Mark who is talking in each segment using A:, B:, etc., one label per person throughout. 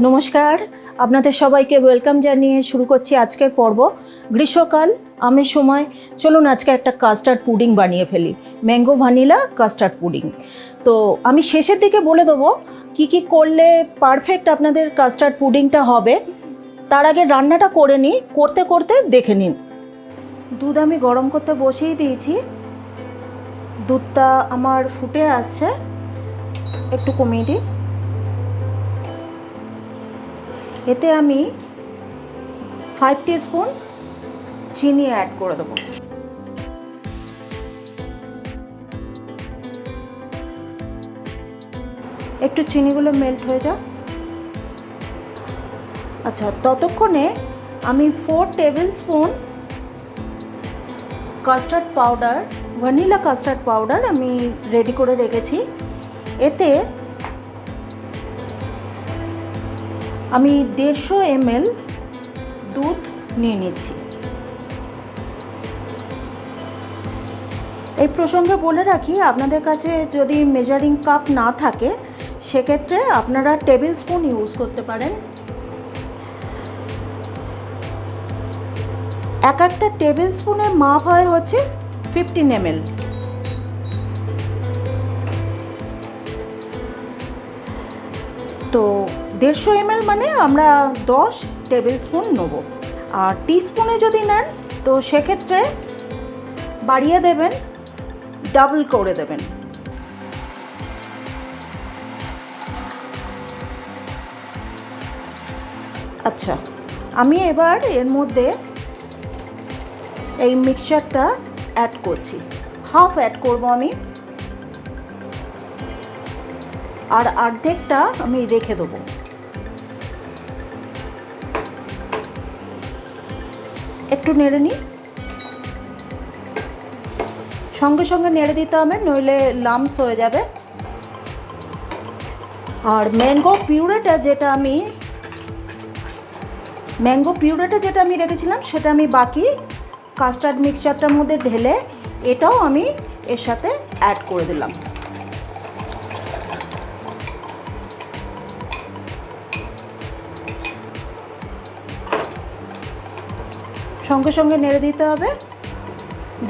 A: নমস্কার, আপনাদের সবাইকে ওয়েলকাম জানিয়ে শুরু করছি আজকের পর্ব। গ্রীষ্মকাল, আমের সময়, চলুন আজকে একটা কাস্টার্ড পুডিং বানিয়ে ফেলি। Mango vanilla custard pudding. তো আমি শেষের দিকে বলে দেবো কী কী করলে পারফেক্ট আপনাদের কাস্টার্ড পুডিংটা হবে। তার আগে রান্নাটা করে নিই, করতে করতে দেখে নিন। দুধ আমি গরম করতে বসিয়ে দিয়েছি। দুধটা আমার ফুটে আসছে, একটু কমিয়ে দিই। এতে আমি 5 টিস্পুন চিনি অ্যাড করে দেবো। একটু চিনিগুলো মেল্ট হয়ে যাক। আচ্ছা, ততক্ষণে আমি 4 table spoon custard powder, vanilla custard powder আমি রেডি করে রেখেছি। এতে আমি 150 ml দুধ নিয়ে নিচ্ছি। এই প্রসঙ্গে বলে রাখি, আপনাদের কাছে যদি মেজারিং কাপ না থাকে সেক্ষেত্রে আপনারা টেবিল স্পুন ইউজ করতে পারেন। একটা টেবিল স্পুনের মাপ হয় হচ্ছে 15 ml। তো 150 ml মানে আমরা 10 টেবিল স্পুন নেব। আর টিস্পুনে যদি নেন তো সেক্ষেত্রে বাড়িয়ে দেবেন, ডাবল করে দেবেন। আচ্ছা, আমি এবার এর মধ্যে এই মিক্সচারটা অ্যাড করছি। হাফ অ্যাড করব আমি, আর অর্ধেকটা আমি রেখে দেবো। একটু নেড়ে নিই, সঙ্গে সঙ্গে নেড়ে দিতে হবে, নইলে লাম্পস হয়ে যাবে। আর ম্যাঙ্গো পিউরেটা যেটা আমি রেখেছিলাম সেটা আমি বাকি কাস্টার্ড মিক্সচারটার মধ্যে ঢেলে এটাও আমি এর সাথে অ্যাড করে দিলাম। সঙ্গে সঙ্গে নেড়ে দিতে হবে।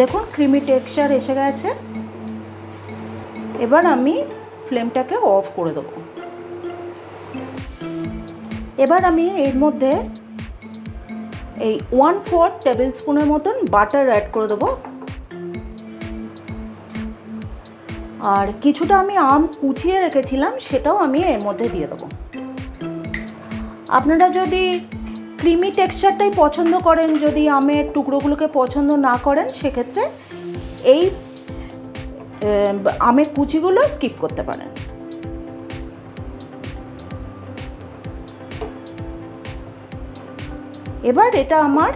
A: দেখুন ক্রিমি টেক্সচার এসে গেছে। এবার আমি ফ্লেমটাকে অফ করে দেবো। এবার আমি এর মধ্যে এই 1/4 টেবিল স্পুনের মতন বাটার অ্যাড করে দেবো। আর কিছুটা আমি আম কুচিয়ে রেখেছিলাম সেটাও আমি এর মধ্যে দিয়ে দেবো। আপনারা যদি ক্রিমি টেক্সচারটাই পছন্দ করেন, যদি আমের টুকরোগুলোকে পছন্দ না করেন, সেক্ষেত্রে এই আমের কুচিগুলো স্কিপ করতে পারেন। এবার এটা আমার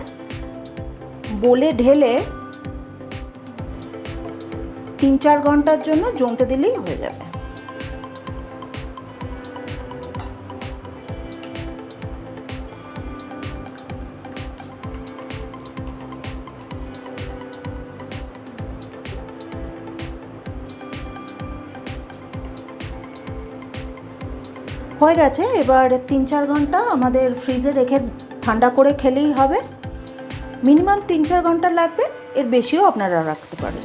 A: বোলে ঢেলে 3-4 ঘন্টার জন্য জমতে দিলেই হয়ে যাবে। হয়ে গেছে। এবার 3-4 ঘন্টা আমাদের ফ্রিজে রেখে ঠান্ডা করে খেলেই হবে। মিনিমাম 3-4 ঘন্টা লাগবে, এর বেশিও আপনারা রাখতে পারেন।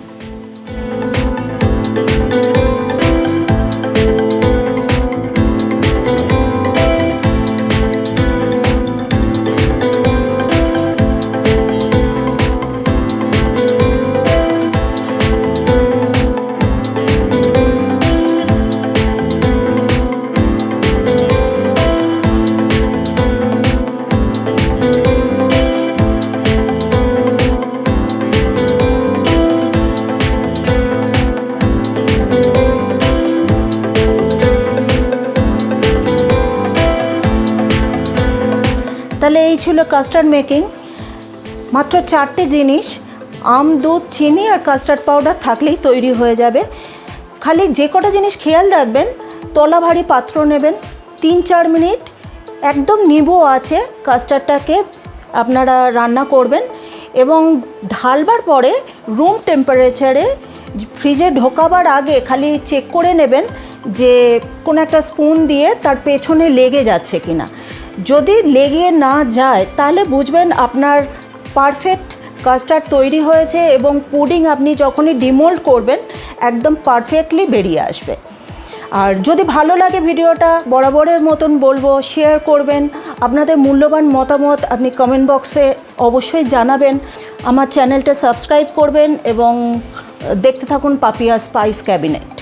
A: তাহলে এই ছিল কাস্টার্ড মেকিং। মাত্র 4টে জিনিস, আম, দুধ, চিনি আর কাস্টার্ড পাউডার থাকলেই তৈরি হয়ে যাবে। খালি যে কটা জিনিস খেয়াল রাখবেন, তলা ভারী পাত্র নেবেন। 3-4 মিনিট একদম নিবো আছে কাস্টার্ডটাকে আপনারা রান্না করবেন, এবং ঢালবার পরে রুম টেম্পারেচারে ফ্রিজে ঢোকাবার আগে খালি চেক করে নেবেন যে কোনো একটা স্পুন দিয়ে তার পেছনে লেগে যাচ্ছে কিনা। যদি লেগে না যায় তাহলে বুঝবেন আপনার পারফেক্ট কাস্টার্ড তৈরি হয়েছে এবং পুডিং আপনি যখনই ডিমোল্ড করবেন একদম পারফেক্টলি বেরিয়ে আসবে। আর যদি ভালো লাগে ভিডিওটা বরাবরের মতন বলবো শেয়ার করবেন, আপনাদের মূল্যবান মতামত আপনি কমেন্ট বক্সে অবশ্যই জানাবেন। আমার চ্যানেলটা সাবস্ক্রাইব করবেন এবং দেখতে থাকুন পাপিয়া স্পাইস ক্যাবিনেট।